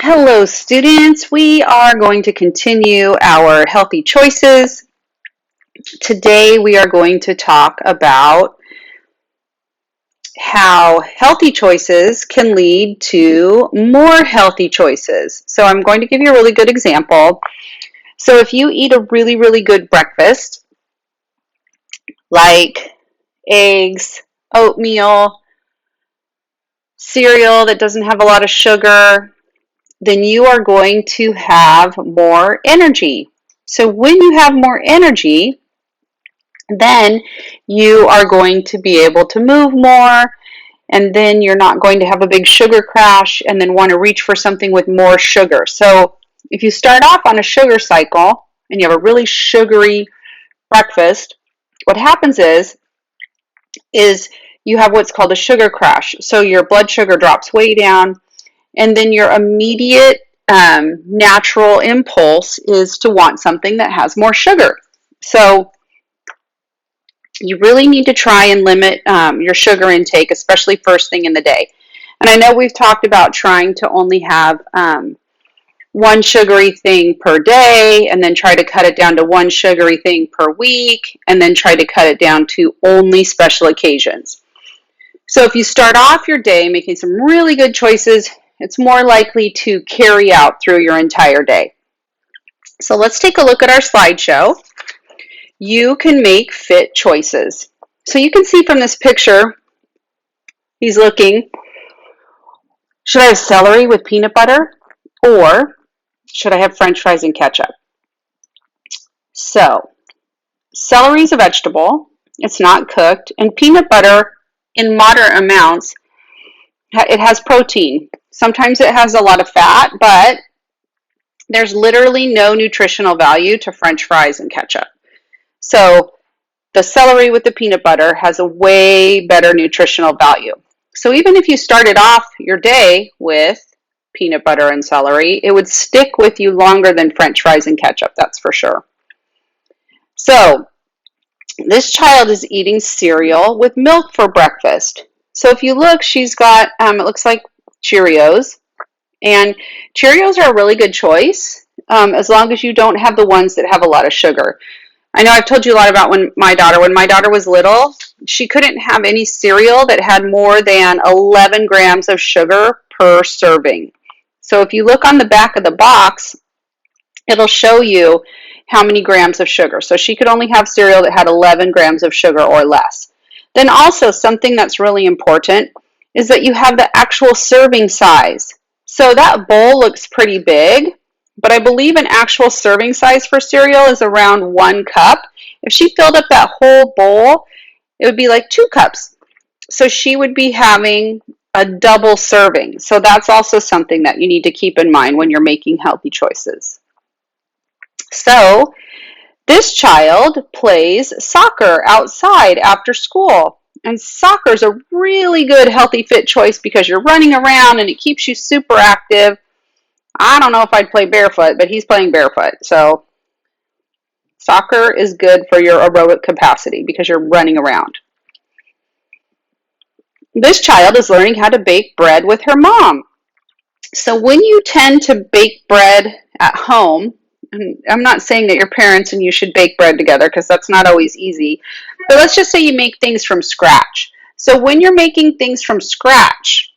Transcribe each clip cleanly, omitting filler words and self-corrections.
Hello, students. We are going to continue our healthy choices. Today, we are going to talk about how healthy choices can lead to more healthy choices. So, I'm going to give you a really good example. So, if you eat a really, really good breakfast, like eggs, oatmeal, cereal that doesn't have a lot of sugar, then you are going to have more energy. So, when you have more energy, then you are going to be able to move more, and then you're not going to have a big sugar crash and then want to reach for something with more sugar. So if you start off on a sugar cycle and you have a really sugary breakfast, what happens is you have what's called a sugar crash. So your blood sugar drops way down, and then your immediate natural impulse is to want something that has more sugar. So you really need to try and limit your sugar intake, especially first thing in the day. And I know we've talked about trying to only have one sugary thing per day, and then try to cut it down to one sugary thing per week, and then try to cut it down to only special occasions. So if you start off your day making some really good choices, it's more likely to carry out through your entire day. So let's take a look at our slideshow. You can make fit choices. So you can see from this picture, he's looking, should I have celery with peanut butter, or should I have French fries and ketchup? So celery is a vegetable. It's not cooked. And peanut butter, in moderate amounts, it has protein. Sometimes it has a lot of fat, but there's literally no nutritional value to French fries and ketchup. So the celery with the peanut butter has a way better nutritional value. So even if you started off your day with peanut butter and celery, it would stick with you longer than French fries and ketchup, that's for sure. So this child is eating cereal with milk for breakfast. So if you look, she's got, it looks like Cheerios. And Cheerios are a really good choice as long as you don't have the ones that have a lot of sugar. I know I've told you a lot about when my daughter was little, she couldn't have any cereal that had more than 11 grams of sugar per serving. So if you look on the back of the box, it'll show you how many grams of sugar. So she could only have cereal that had 11 grams of sugar or less. Then also something that's really important is that you have the actual serving size. So that bowl looks pretty big, but I believe an actual serving size for cereal is around 1 cup. If she filled up that whole bowl, it would be like 2 cups. So she would be having a double serving. So that's also something that you need to keep in mind when you're making healthy choices. So this child plays soccer outside after school. And soccer is a really good healthy fit choice because you're running around and it keeps you super active. I don't know if I'd play barefoot, but he's playing barefoot. So soccer is good for your aerobic capacity because you're running around. This child is learning how to bake bread with her mom. So when you tend to bake bread at home, and I'm not saying that your parents and you should bake bread together because that's not always easy, but let's just say you make things from scratch. So when you're making things from scratch,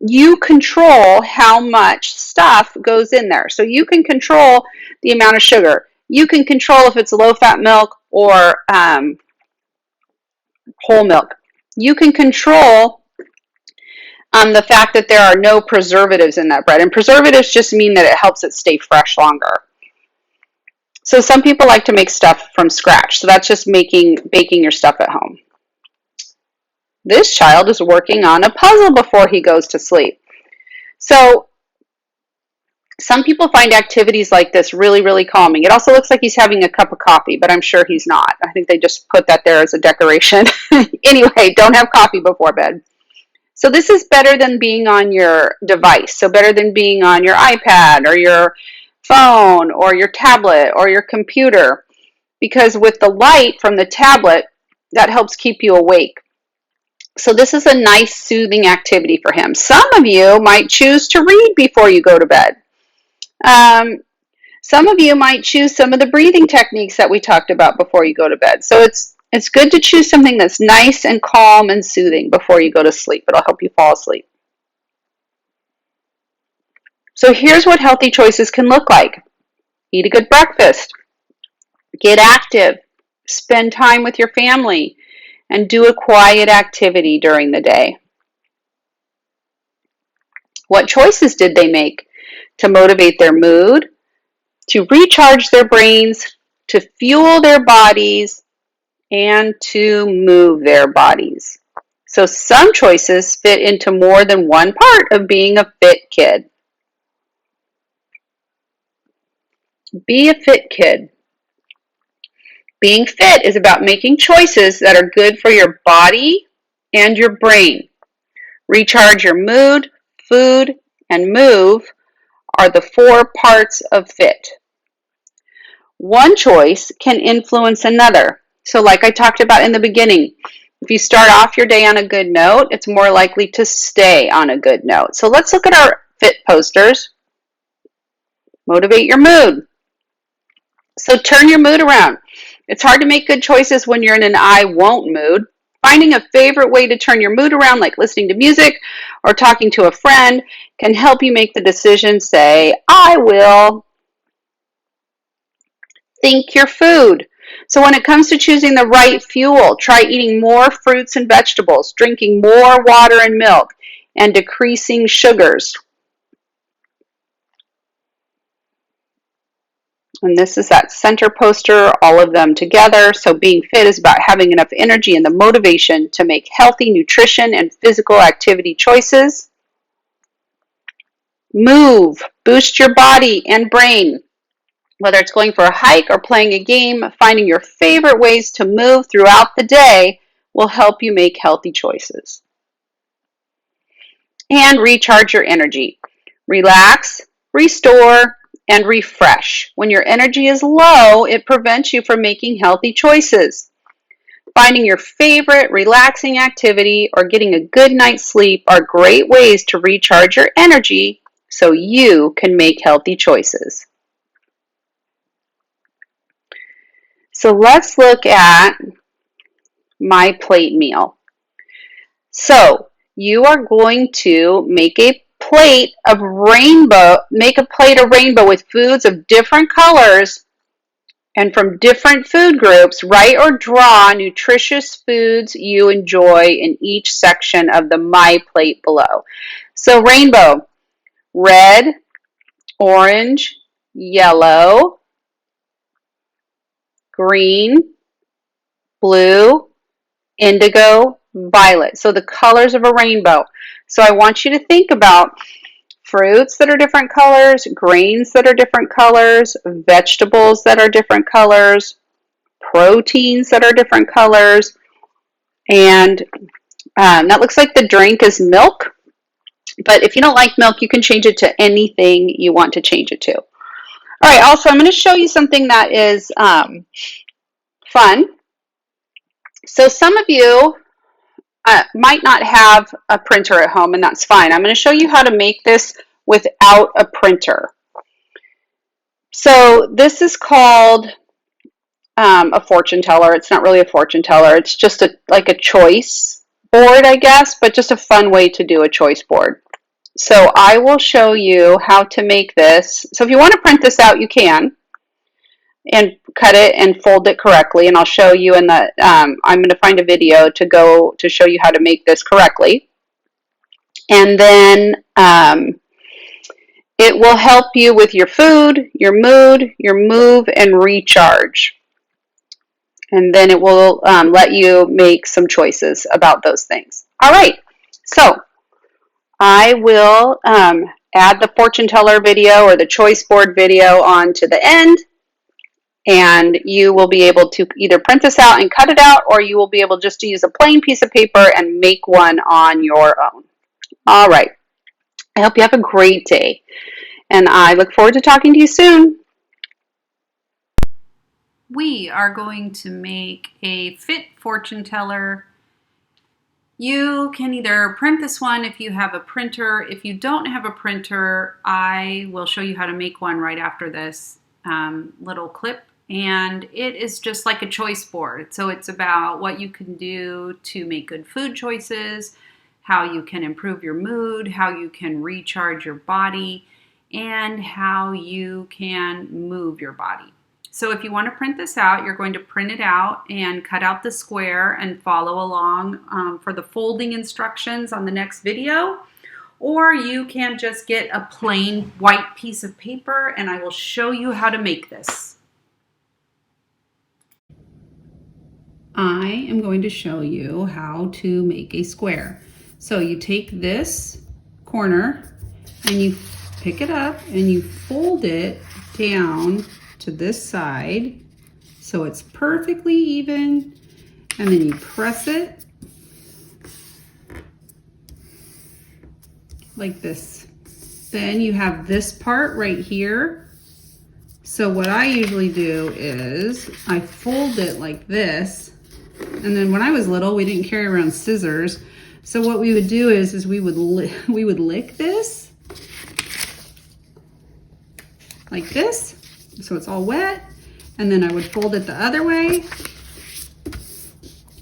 you control how much stuff goes in there. So you can control the amount of sugar. You can control if it's low-fat milk or whole milk. You can control the fact that there are no preservatives in that bread. And preservatives just mean that it helps it stay fresh longer. So some people like to make stuff from scratch. So that's just baking your stuff at home. This child is working on a puzzle before he goes to sleep. So some people find activities like this really, really calming. It also looks like he's having a cup of coffee, but I'm sure he's not. I think they just put that there as a decoration. Anyway, don't have coffee before bed. So this is better than being on your device. So better than being on your iPad or your phone or your tablet or your computer, because with the light from the tablet, that helps keep you awake. So this is a nice soothing activity for him. Some of you might choose to read before you go to bed. Some of you might choose some of the breathing techniques that we talked about before you go to bed. So it's good to choose something that's nice and calm and soothing before you go to sleep. It'll help you fall asleep. So here's what healthy choices can look like. Eat a good breakfast. Get active. Spend time with your family. And do a quiet activity during the day. What choices did they make to motivate their mood, to recharge their brains, to fuel their bodies, and to move their bodies? So some choices fit into more than one part of being a fit kid. Be a fit kid. Being fit is about making choices that are good for your body and your brain. Recharge your mood, food, and move are the 4 parts of fit. One choice can influence another. So like I talked about in the beginning, if you start off your day on a good note, it's more likely to stay on a good note. So let's look at our fit posters. Motivate your mood. So turn your mood around. It's hard to make good choices when you're in an I won't mood. Finding a favorite way to turn your mood around, like listening to music or talking to a friend, can help you make the decision. Say, I will. Think your food. So when it comes to choosing the right fuel, try eating more fruits and vegetables, drinking more water and milk, and decreasing sugars. And this is that center poster, all of them together. So being fit is about having enough energy and the motivation to make healthy nutrition and physical activity choices. Move, boost your body and brain. Whether it's going for a hike or playing a game, finding your favorite ways to move throughout the day will help you make healthy choices. And recharge your energy. Relax, restore, and refresh. When your energy is low, it prevents you from making healthy choices. Finding your favorite relaxing activity or getting a good night's sleep are great ways to recharge your energy so you can make healthy choices. So let's look at my plate meal. So you are going to make a plate of rainbow with foods of different colors and from different food groups. Write or draw nutritious foods you enjoy in each section of the My Plate below. So rainbow, red, orange, yellow, green, blue, indigo, violet. So the colors of a rainbow. So I want you to think about fruits that are different colors, grains that are different colors, vegetables that are different colors, proteins that are different colors, and that looks like the drink is milk. But if you don't like milk, you can change it to anything you want to change it to. All right, also I'm going to show you something that is fun. So some of you might not have a printer at home, and that's fine. I'm going to show you how to make this without a printer. So this is called a fortune teller. It's not really a fortune teller. It's just like a choice board, I guess, but just a fun way to do a choice board. So I will show you how to make this. So if you want to print this out, you can, and cut it and fold it correctly. And I'll show you in the, I'm going to find a video to show you how to make this correctly. And then it will help you with your food, your mood, your move, and recharge. And then it will let you make some choices about those things. All right, so I will add the fortune teller video or the choice board video on to the end, and you will be able to either print this out and cut it out, or you will be able just to use a plain piece of paper and make one on your own. All right, I hope you have a great day, and I look forward to talking to you soon. We are going to make a fit fortune teller You can either print this one if you have a printer. If you don't have a printer, I will show you how to make one right after this little clip. And it is just like a choice board. So it's about what you can do to make good food choices, how you can improve your mood, how you can recharge your body, and how you can move your body. So if you want to print this out, you're going to print it out and cut out the square and follow along for the folding instructions on the next video. Or you can just get a plain white piece of paper and I will show you how to make this. I am going to show you how to make a square. So you take this corner and you pick it up and you fold it down to this side so it's perfectly even, and then you press it like this. Then you have this part right here. So what I usually do is I fold it like this, and then when I was little we didn't carry around scissors, so what we would do is we would lick this like this, so it's all wet, and then I would fold it the other way,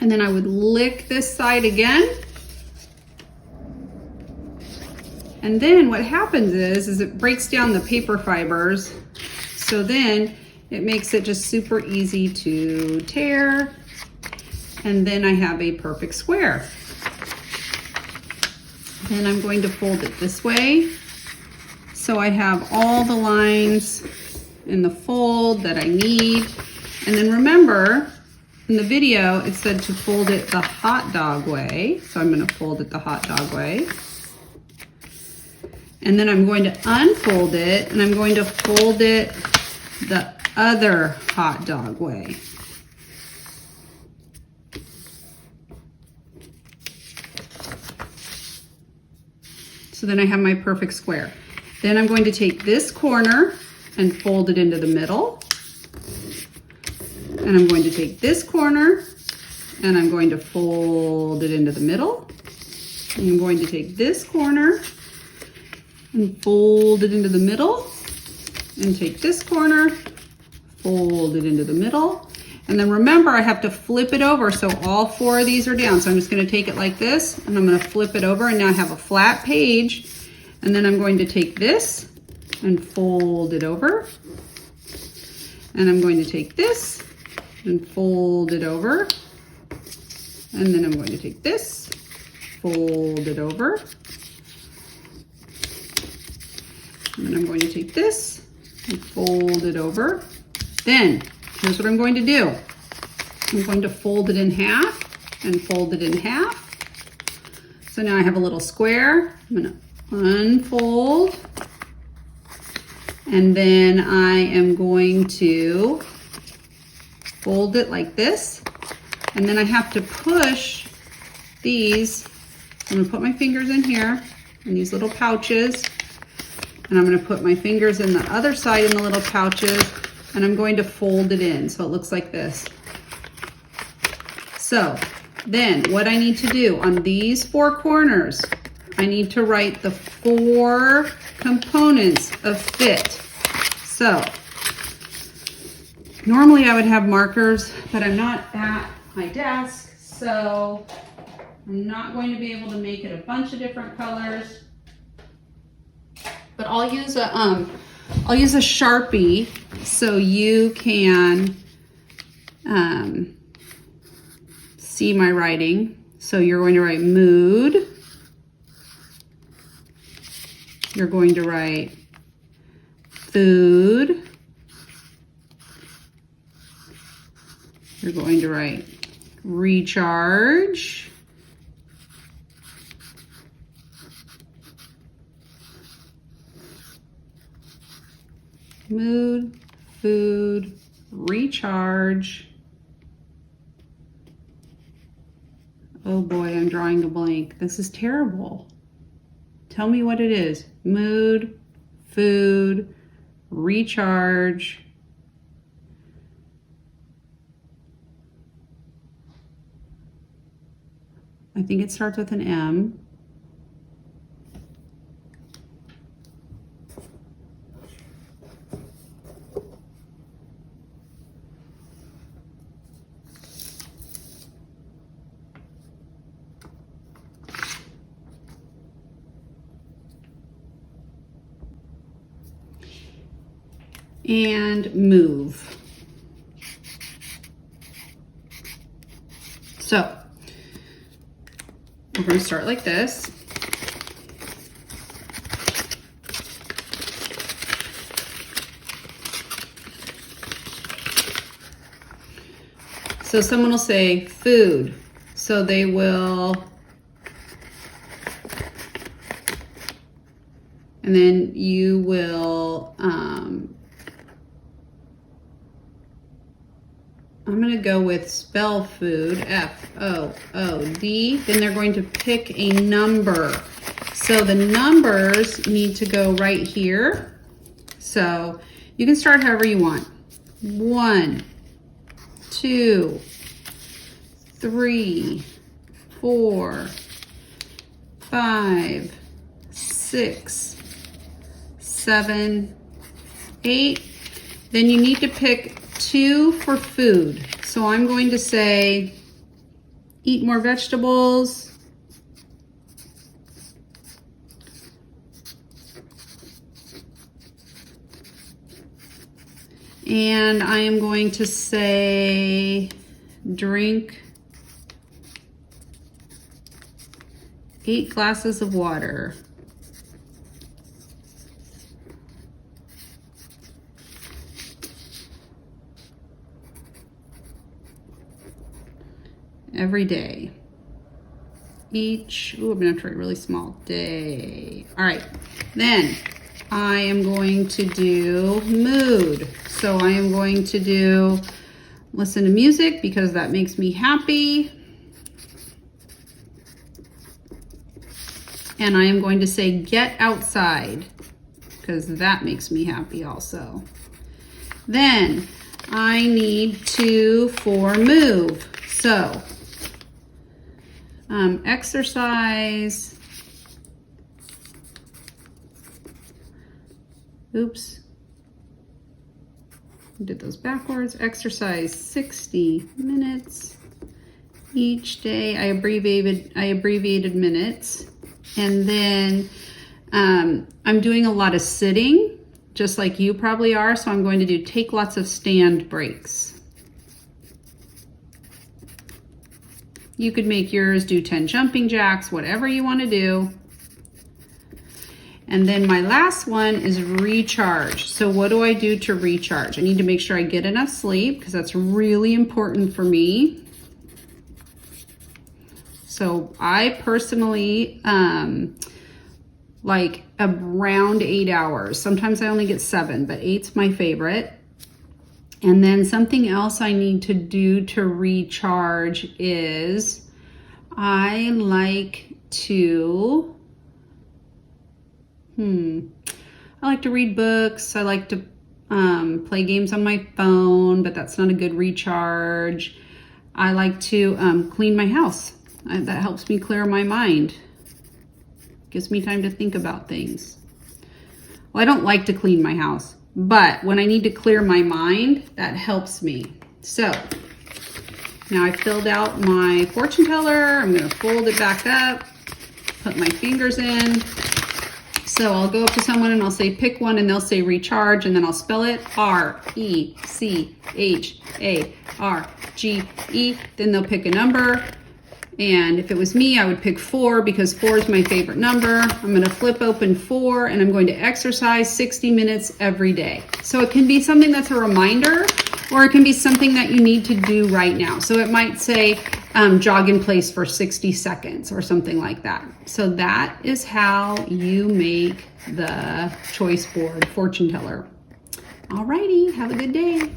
and then I would lick this side again. And then what happens is it breaks down the paper fibers, so then it makes it just super easy to tear, and then I have a perfect square. Then I'm going to fold it this way, so I have all the lines in the fold that I need. And then remember, in the video it said to fold it the hot dog way, so I'm going to fold it the hot dog way. And then I'm going to unfold it and I'm going to fold it the other hot dog way. So then I have my perfect square. Then I'm going to take this corner and fold it into the middle. And I'm going to take this corner and I'm going to fold it into the middle. And I'm going to take this corner and fold it into the middle, and take this corner, fold it into the middle. And then remember, I have to flip it over so all four of these are down. So I'm just going to take it like this and I'm going to flip it over, and now I have a flat page. And then I'm going to take this and fold it over. And I'm going to take this and fold it over. And then I'm going to take this, fold it over. And then I'm going to take this and fold it over. Then, here's what I'm going to do. I'm going to fold it in half and fold it in half. So now I have a little square. I'm going to unfold. And then I am going to fold it like this. And then I have to push these. I'm going to put my fingers in here in these little pouches. And I'm going to put my fingers in the other side in the little pouches, and I'm going to fold it in so it looks like this. So then what I need to do on these four corners, I need to write the 4 components of fit. So normally I would have markers, but I'm not at my desk, so I'm not going to be able to make it a bunch of different colors. But I'll use a Sharpie so you can see my writing. So you're going to write mood. You're going to write food. You're going to write recharge. Mood, food, recharge. Oh boy, I'm drawing a blank. This is terrible. Tell me what it is. Mood, food, recharge. I think it starts with an M. And move. So we're going to start like this. So someone will say food. So they will, and then you will, I'm going to go with spell food, F-O-O-D. Then they're going to pick a number. So the numbers need to go right here. So you can start however you want. 1, 2, 3, 4, 5, 6, 7, 8. Then you need to pick 2 for food. So I'm going to say eat more vegetables. And I am going to say drink 8 glasses of water. Every day. Each, I'm gonna have to write really small, day. All right, then I am going to do mood. So I am going to do listen to music because that makes me happy. And I am going to say get outside because that makes me happy also. Then I need 2 for move. So exercise. Oops. Did those backwards. Exercise 60 minutes each day. I abbreviated minutes. And then I'm doing a lot of sitting, just like you probably are. So I'm going to do take lots of stand breaks. You could make yours do 10 jumping jacks, whatever you want to do. And then my last one is recharge. So what do I do to recharge? I need to make sure I get enough sleep because that's really important for me. So I personally like around 8 hours. Sometimes I only get 7, but 8's my favorite. And then something else I need to do to recharge is I like to, I like to read books. I like to play games on my phone, but that's not a good recharge. I like to clean my house. That helps me clear my mind. Gives me time to think about things. Well, I don't like to clean my house, but when I need to clear my mind, that helps me. So now I filled out my fortune teller. I'm going to fold it back up, put my fingers in. So I'll go up to someone and I'll say pick one, and they'll say recharge, and then I'll spell it R-E-C-H-A-R-G-E. Then they'll pick a number. And if it was me, I would pick 4 because 4 is my favorite number. I'm going to flip open 4 and I'm going to exercise 60 minutes every day. So it can be something that's a reminder, or it can be something that you need to do right now. So it might say jog in place for 60 seconds or something like that. So that is how you make the choice board fortune teller. Alrighty, have a good day.